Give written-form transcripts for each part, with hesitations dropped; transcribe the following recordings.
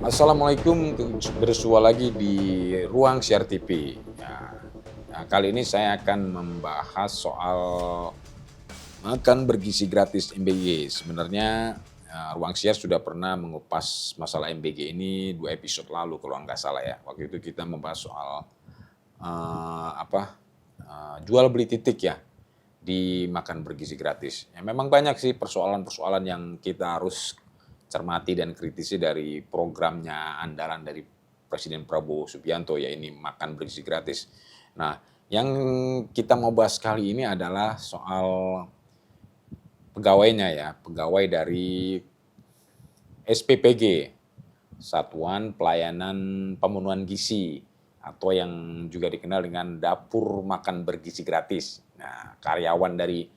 Assalamualaikum, bersua lagi di Ruang Siar TV. Kali ini saya akan membahas soal makan bergizi gratis MBG. Sebenarnya Ruang Siar sudah pernah mengupas masalah MBG ini 2 episode lalu kalau nggak salah ya. Waktu itu kita membahas soal jual beli titik ya di makan bergizi gratis. Ya, memang banyak sih persoalan-persoalan yang kita harus cermati dan kritisi dari programnya andalan dari Presiden Prabowo Subianto, ya ini makan bergizi gratis. Nah, yang kita mau bahas kali ini adalah soal pegawainya ya, pegawai dari SPPG, Satuan Pelayanan Pemenuhan Gizi, atau yang juga dikenal dengan dapur makan bergizi gratis. Nah, karyawan dari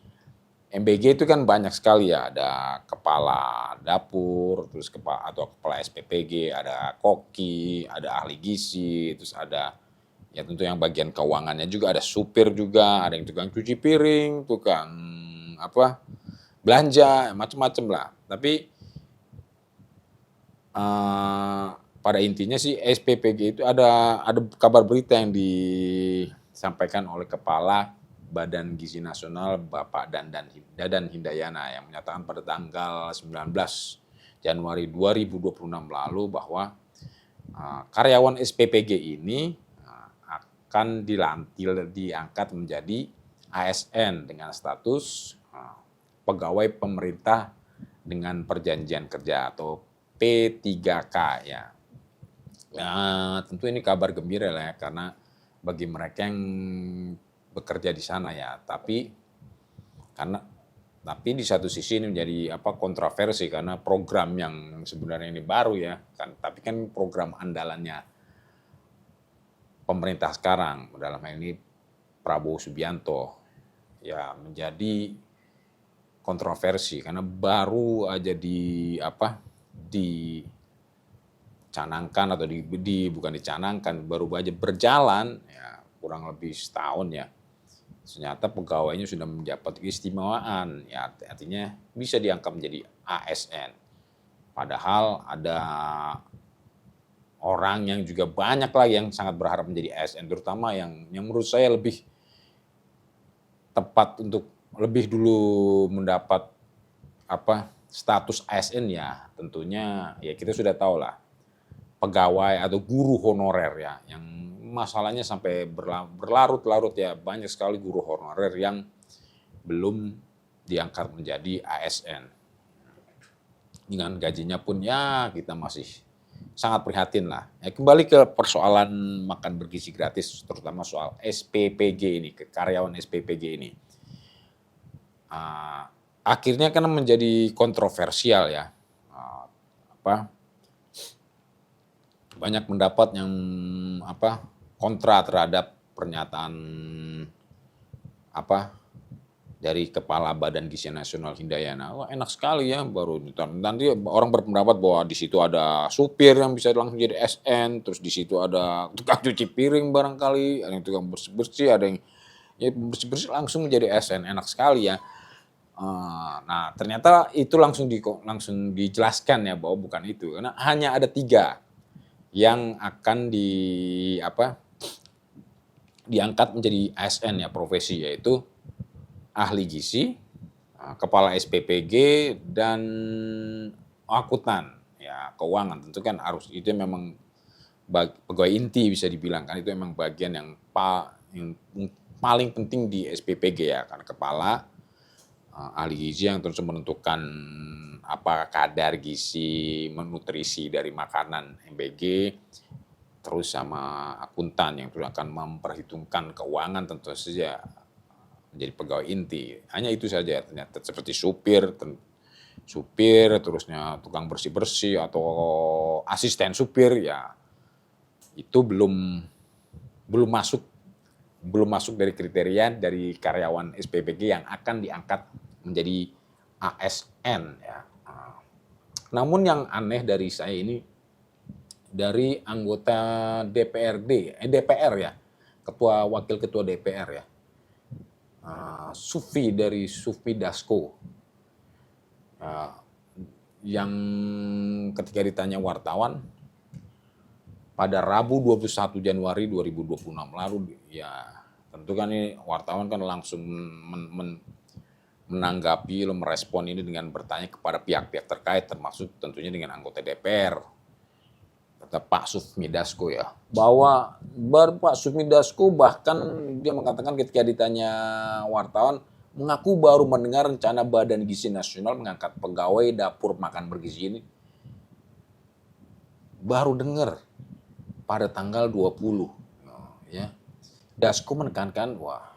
MBG itu kan banyak sekali ya, ada kepala dapur, terus kepala SPPG, ada koki, ada ahli gizi, terus ada ya tentu yang bagian keuangannya juga, ada supir juga, ada yang tukang cuci piring, tukang belanja, macam-macam lah. Tapi pada intinya sih SPPG itu ada kabar berita yang disampaikan oleh Kepala Badan Gizi Nasional Bapak Dadan Hindayana yang menyatakan pada tanggal 19 Januari 2026 lalu bahwa karyawan SPPG ini akan diangkat menjadi ASN dengan status pegawai pemerintah dengan perjanjian kerja atau P3K ya. Tentu ini kabar gembira lah ya, karena bagi mereka yang bekerja di sana ya, tapi di satu sisi ini menjadi kontroversi karena program yang sebenarnya ini baru ya kan, tapi kan program andalannya pemerintah sekarang dalam hal ini Prabowo Subianto ya menjadi kontroversi karena baru aja dicanangkan atau bukan dicanangkan, baru aja berjalan ya kurang lebih setahun ya. Ternyata pegawainya sudah mendapat keistimewaan, ya artinya bisa diangkat menjadi ASN. Padahal ada orang yang juga banyak lagi yang sangat berharap menjadi ASN, terutama yang menurut saya lebih tepat untuk lebih dulu mendapat status ASN ya. Tentunya ya kita sudah tahu lah, pegawai atau guru honorer ya, yang masalahnya sampai berlarut-larut ya, banyak sekali guru honorer yang belum diangkat menjadi ASN. Dengan gajinya pun ya kita masih sangat prihatin lah. Ya, kembali ke persoalan makan bergizi gratis, terutama soal SPPG ini, ke karyawan SPPG ini. Akhirnya kan menjadi kontroversial ya. Banyak pendapat yang kontra terhadap pernyataan dari Kepala Badan Gizi Nasional Hindayana. Wah, enak sekali ya, baru nanti orang berpendapat bahwa di situ ada supir yang bisa langsung jadi SN, terus di situ ada tukang cuci piring barangkali, ada yang tukang bersih-bersih, ada yang ya bersih-bersih langsung menjadi SN, enak sekali ya. Nah, ternyata itu langsung dijelaskan ya bahwa bukan itu, karena hanya ada 3 yang akan diangkat menjadi ASN ya, profesi, yaitu ahli gizi, kepala SPPG, dan akuntan ya, keuangan. Tentu kan harus, itu memang pegawai inti bisa dibilang kan, itu memang bagian yang paling penting di SPPG ya, karena kepala ahli gizi yang terus menentukan apa kadar gizi, nutrisi dari makanan MBG, terus sama akuntan yang terus akan memperhitungkan keuangan, tentu saja menjadi pegawai inti. Hanya itu saja ternyata, seperti supir, terusnya tukang bersih-bersih atau asisten supir ya, itu belum masuk dari kriteria dari karyawan SPPG yang akan diangkat menjadi ASN ya. Namun yang aneh dari saya ini, dari anggota DPR ya, wakil ketua DPR ya, Sufi dari Sufmi Dasko, yang ketika ditanya wartawan pada Rabu 21 Januari 2026 lalu, ya tentu kan ini wartawan kan langsung menanggapi, merespon ini dengan bertanya kepada pihak-pihak terkait, termasuk tentunya dengan anggota DPR. Kata Pak Sufmi Dasko ya, bahwa Pak Sufmi Dasko bahkan dia mengatakan ketika ditanya wartawan, mengaku baru mendengar rencana Badan Gizi Nasional mengangkat pegawai dapur makan bergizi ini. Baru dengar pada tanggal 20. Ya. Dasko menekankan, wah,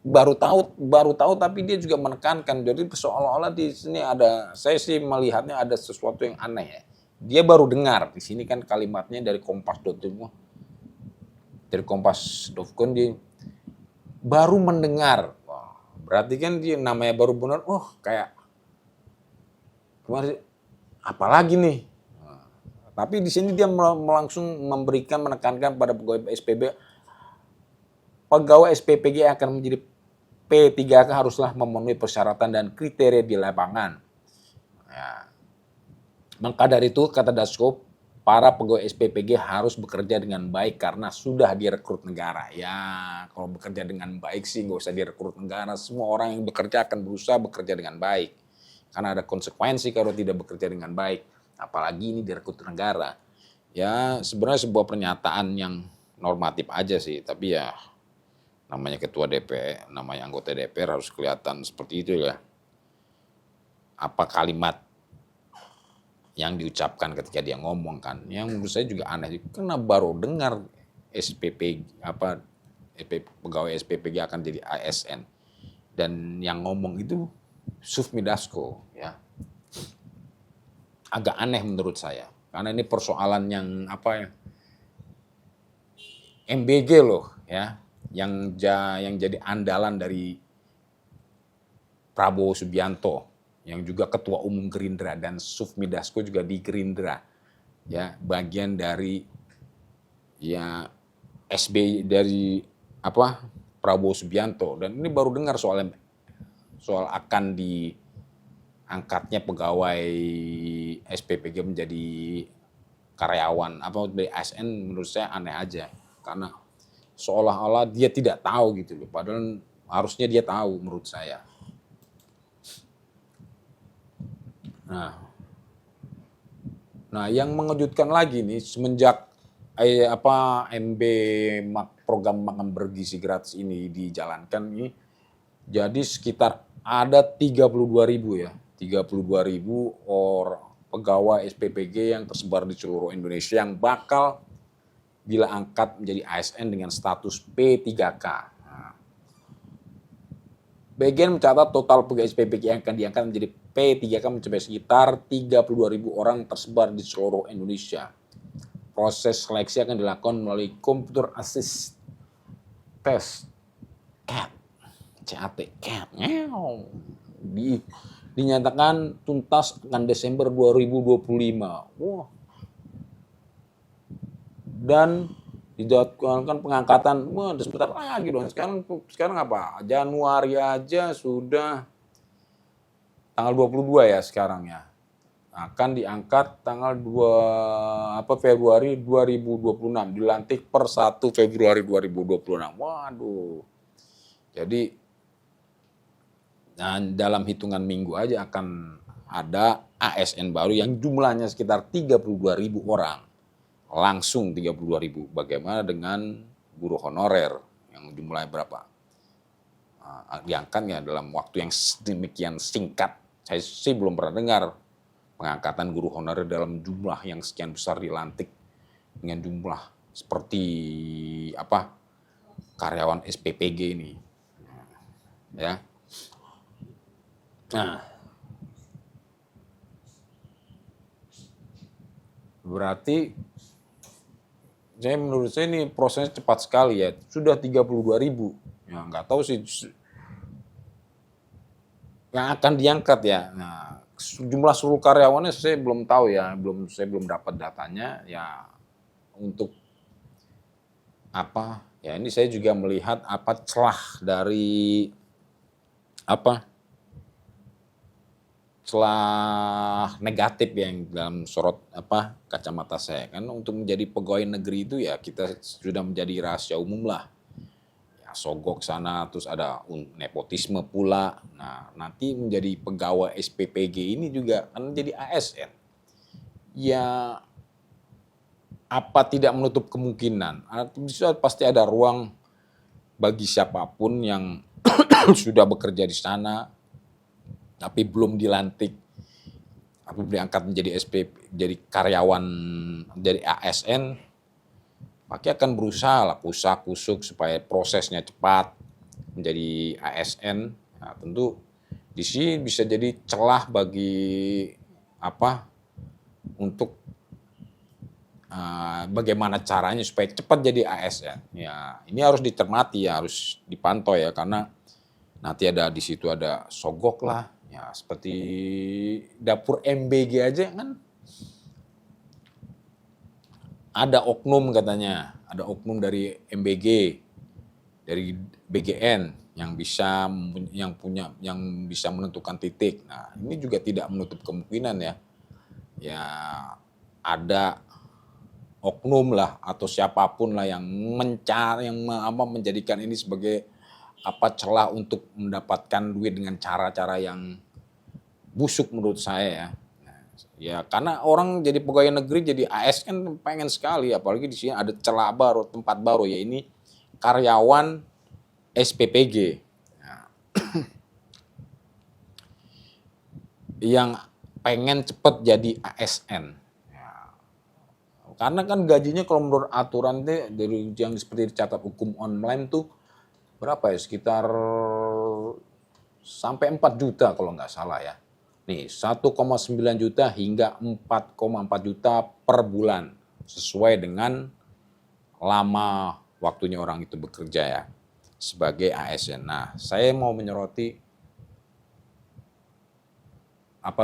baru tahu tapi dia juga menekankan, jadi seolah-olah di sini ada, saya sih melihatnya ada sesuatu yang aneh ya. Dia baru dengar, di sini kan kalimatnya dari kompas.com, dia baru mendengar. Wah, berarti kan dia namanya baru benar, kayak kemarin apalagi nih. Tapi di sini dia langsung menekankan pada pegawai SPB, pegawai SPPG yang akan menjadi P3K haruslah memenuhi persyaratan dan kriteria di lapangan. Ya. Maka dari itu, kata Dasko, para pegawai SPPG harus bekerja dengan baik karena sudah direkrut negara. Ya, kalau bekerja dengan baik sih nggak usah direkrut negara. Semua orang yang bekerja akan berusaha bekerja dengan baik. Karena ada konsekuensi kalau tidak bekerja dengan baik. Apalagi ini direkrut negara. Ya, sebenarnya sebuah pernyataan yang normatif aja sih. Tapi ya, namanya ketua DPR, namanya anggota DPR harus kelihatan seperti itu ya. Apa kalimat yang diucapkan ketika dia ngomong kan, yang menurut saya juga aneh, karena baru dengar pegawai SPPG akan jadi ASN, dan yang ngomong itu Sufmi Dasko ya, agak aneh menurut saya, karena ini persoalan yang MBG loh ya, yang jadi andalan dari Prabowo Subianto, yang juga ketua umum Gerindra, dan Sufmi Dasko juga di Gerindra, ya bagian dari ya dari Prabowo Subianto, dan ini baru dengar soal akan diangkatnya pegawai SPPG menjadi karyawan dari ASN. Menurut saya aneh aja, karena seolah-olah dia tidak tahu gitu loh, padahal harusnya dia tahu menurut saya. Nah, yang mengejutkan lagi nih, semenjak program makan bergizi gratis ini dijalankan nih, jadi sekitar ada 32.000 orang pegawai SPPG yang tersebar di seluruh Indonesia yang bakal bila angkat menjadi ASN dengan status P3K. BGN mencatat total pegawai SPPG yang akan diangkat menjadi P3K mencapai sekitar 32.000 orang tersebar di seluruh Indonesia. Proses seleksi akan dilakukan melalui Computer Assist Test CAT. Dinyatakan tuntas akan Desember 2025. Wah. Dan dijadwalkan pengangkatan, sebentar lagi dong. Sekarang apa? Januari aja sudah tanggal 22 ya sekarang ya. Akan diangkat tanggal Februari 2026, dilantik per 1 Februari 2026. Waduh. Jadi dalam hitungan minggu aja akan ada ASN baru yang jumlahnya sekitar 32.000 orang. Langsung 32.000. Bagaimana dengan guru honorer yang jumlahnya berapa? Diangkatnya dalam waktu yang demikian singkat. Saya sih belum pernah dengar pengangkatan guru honorer dalam jumlah yang sekian besar, dilantik dengan jumlah seperti karyawan SPPG ini. Ya. Nah, berarti menurut saya ini prosesnya cepat sekali ya. Sudah 32.000. Ya, nggak tahu sih yang akan diangkat ya. Nah, jumlah seluruh karyawannya saya belum tahu ya. Saya belum dapat datanya ya. Untuk ya ini saya juga melihat celah dari apa celah negatif yang dalam sorot kacamata saya kan untuk menjadi pegawai negeri itu ya kita sudah menjadi rahasia umum lah. Ya, sogok sana terus ada nepotisme pula. Nah, nanti menjadi pegawai SPPG ini juga kan jadi ASN. Ya apa tidak menutup kemungkinan, bisa pasti ada ruang bagi siapapun yang sudah bekerja di sana tapi belum dilantik, belum diangkat menjadi SPP, jadi karyawan, jadi ASN, pasti akan berusaha lah kusak kusuk supaya prosesnya cepat menjadi ASN. Nah, tentu di sini bisa jadi celah bagi untuk bagaimana caranya supaya cepat jadi ASN. Ya, ini harus dicermati ya, harus dipantau ya karena nanti ada di situ ada sogok lah, ya seperti dapur MBG aja kan ada oknum katanya, ada oknum dari MBG, dari BGN yang bisa menentukan titik. Nah, ini juga tidak menutup kemungkinan ya. Ya ada oknum lah atau siapapun lah yang mencari menjadikan ini sebagai celah untuk mendapatkan duit dengan cara-cara yang busuk menurut saya ya. Ya karena orang jadi pegawai negeri jadi AS kan pengen sekali apalagi di sini ada celah baru, tempat baru ya ini karyawan SPPG. Nah, yang pengen cepet jadi ASN. Karena kan gajinya kalau menurut aturan itu dari yang seperti dicatat hukum online tuh berapa ya sekitar sampai 4 juta kalau nggak salah ya. Nih 1,9 juta hingga 4,4 juta per bulan sesuai dengan lama waktunya orang itu bekerja ya sebagai ASN. Nah saya mau menyoroti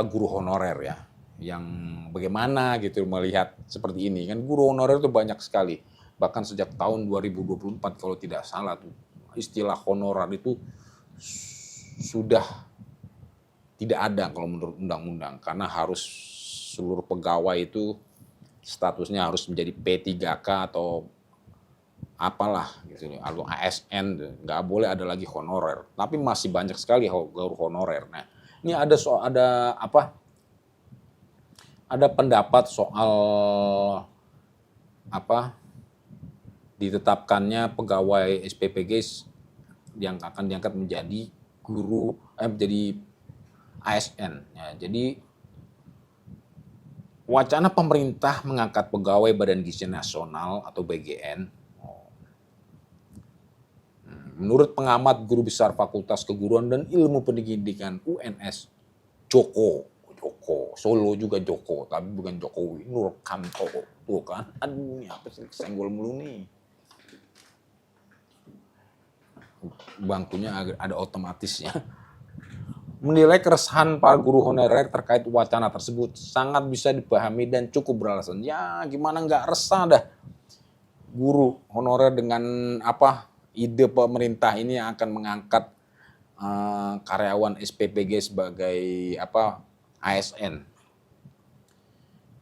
guru honorer ya yang bagaimana gitu melihat seperti ini kan guru honorer itu banyak sekali bahkan sejak tahun 2024 kalau tidak salah tuh istilah honorer itu sudah tidak ada kalau menurut undang-undang karena harus seluruh pegawai itu statusnya harus menjadi P3K atau apalah gitu atau ASN nggak boleh ada lagi honorer tapi masih banyak sekali guru honorer. Nah ini ada pendapat soal ditetapkannya pegawai SPPG yang akan diangkat menjadi menjadi ASN. Ya, jadi wacana pemerintah mengangkat pegawai Badan Gizi Nasional atau BGN. Menurut pengamat guru besar Fakultas Keguruan dan Ilmu Pendidikan UNS, Joko Solo juga Joko, tapi bukan Jokowi, Nurkanto. Tuh kan, aduh apa sih senggol mulu nih. Bangkunya ada otomatisnya. Menilai keresahan para guru honorer terkait wacana tersebut sangat bisa dipahami dan cukup beralasan. Ya gimana nggak resah dah guru honorer dengan ide pemerintah ini yang akan mengangkat karyawan SPPG sebagai ASN.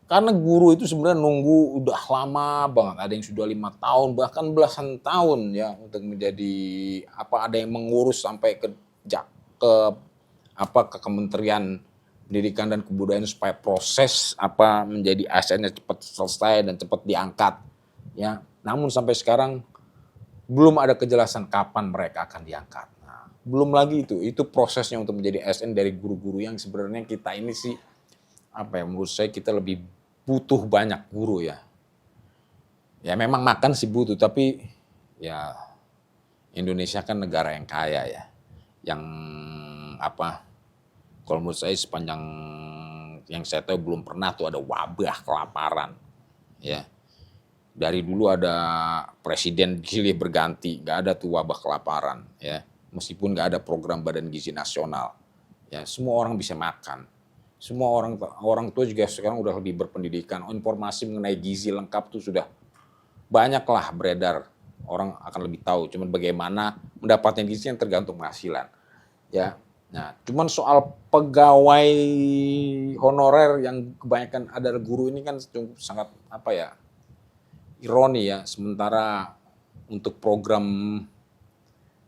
Karena guru itu sebenarnya nunggu udah lama banget, ada yang sudah 5 tahun bahkan belasan tahun ya untuk menjadi ada yang mengurus sampai ke Kementerian Pendidikan dan Kebudayaan supaya proses menjadi ASN-nya cepat selesai dan cepat diangkat ya. Namun sampai sekarang belum ada kejelasan kapan mereka akan diangkat. Nah, belum lagi itu prosesnya untuk menjadi ASN dari guru-guru yang sebenarnya kita ini sih menurut saya kita lebih butuh banyak guru ya. Ya memang makan sih butuh tapi ya Indonesia kan negara yang kaya ya. Yang kalau menurut saya sepanjang yang saya tahu belum pernah tuh ada wabah kelaparan ya. Dari dulu ada presiden silih berganti, nggak ada tuh wabah kelaparan ya. Meskipun nggak ada program Badan Gizi Nasional, ya semua orang bisa makan. Semua orang tua juga sekarang udah lebih berpendidikan. Informasi mengenai gizi lengkap tuh sudah banyaklah beredar. Orang akan lebih tahu. Cuman bagaimana mendapatkan gizi yang tergantung penghasilan. Ya Nah, cuman soal pegawai honorer yang kebanyakan adalah guru ini kan sangat apa ya, ironi ya. Sementara untuk program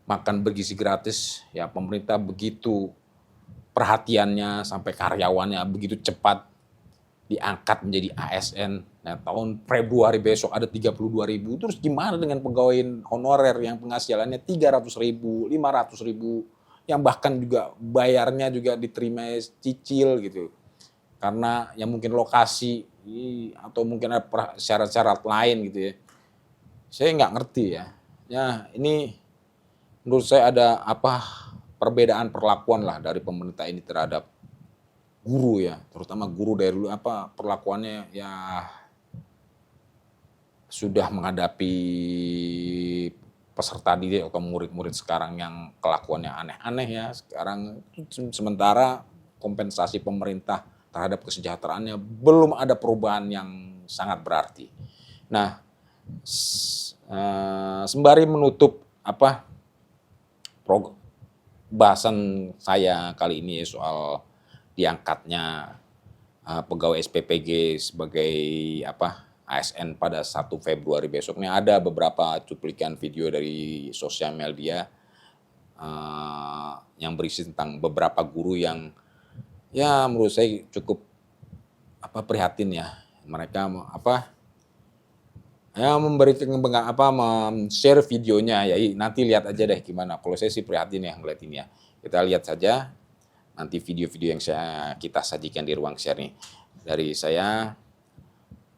makan bergizi gratis ya pemerintah begitu perhatiannya sampai karyawannya begitu cepat diangkat menjadi ASN. Nah, tahun Februari besok ada 32.000. Terus gimana dengan pegawai honorer yang penghasilannya 300.000, 500.000, yang bahkan juga bayarnya juga diterima cicil gitu. Karena yang mungkin lokasi atau mungkin ada syarat-syarat lain gitu ya. Saya nggak ngerti ya. Ya ini menurut saya ada perbedaan perlakuan lah dari pemerintah ini terhadap guru ya, terutama guru dari dulu perlakuannya ya sudah menghadapi peserta didik atau murid-murid sekarang yang kelakuannya aneh-aneh ya sekarang. Sementara kompensasi pemerintah terhadap kesejahteraannya belum ada perubahan yang sangat berarti. Nah, sembari menutup bahasan saya kali ini soal diangkatnya pegawai SPPG sebagai ASN pada 1 Februari besoknya, ada beberapa cuplikan video dari sosial media yang berisi tentang beberapa guru yang ya menurut saya cukup prihatin ya. Mereka share videonya ya, nanti lihat aja deh gimana. Kalau saya sih prihatin ya ngeliat ini ya. Kita lihat saja nanti video-video yang kita sajikan di ruang share nih. Dari saya,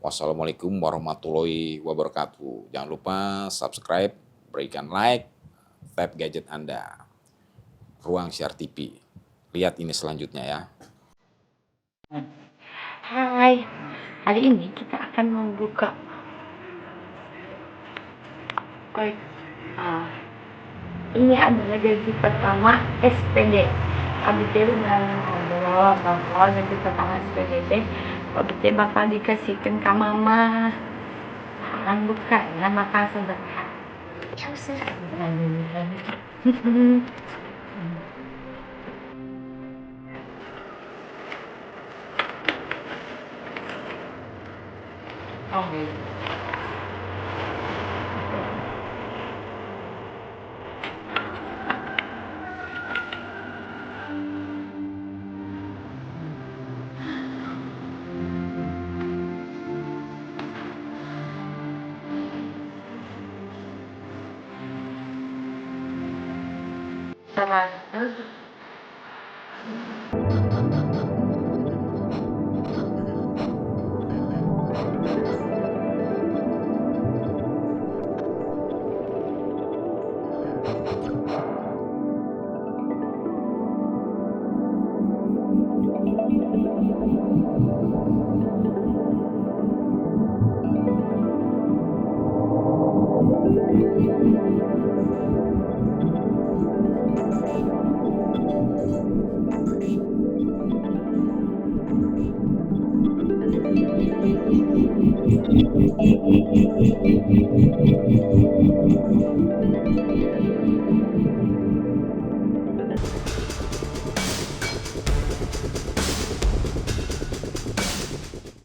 wassalamualaikum warahmatullahi wabarakatuh. Jangan lupa subscribe, berikan like, tap gadget Anda. Ruang Share TV. Lihat ini selanjutnya ya. Hai, hari ini kita akan membuka ini adalah gaji pertama SPD. ABT udah ngobrol bahwa gaji pertama SPD ABT bakal dikasihkan ke mama. Akan buka ya, maka sebentar. Ya usah. Oke. Sama.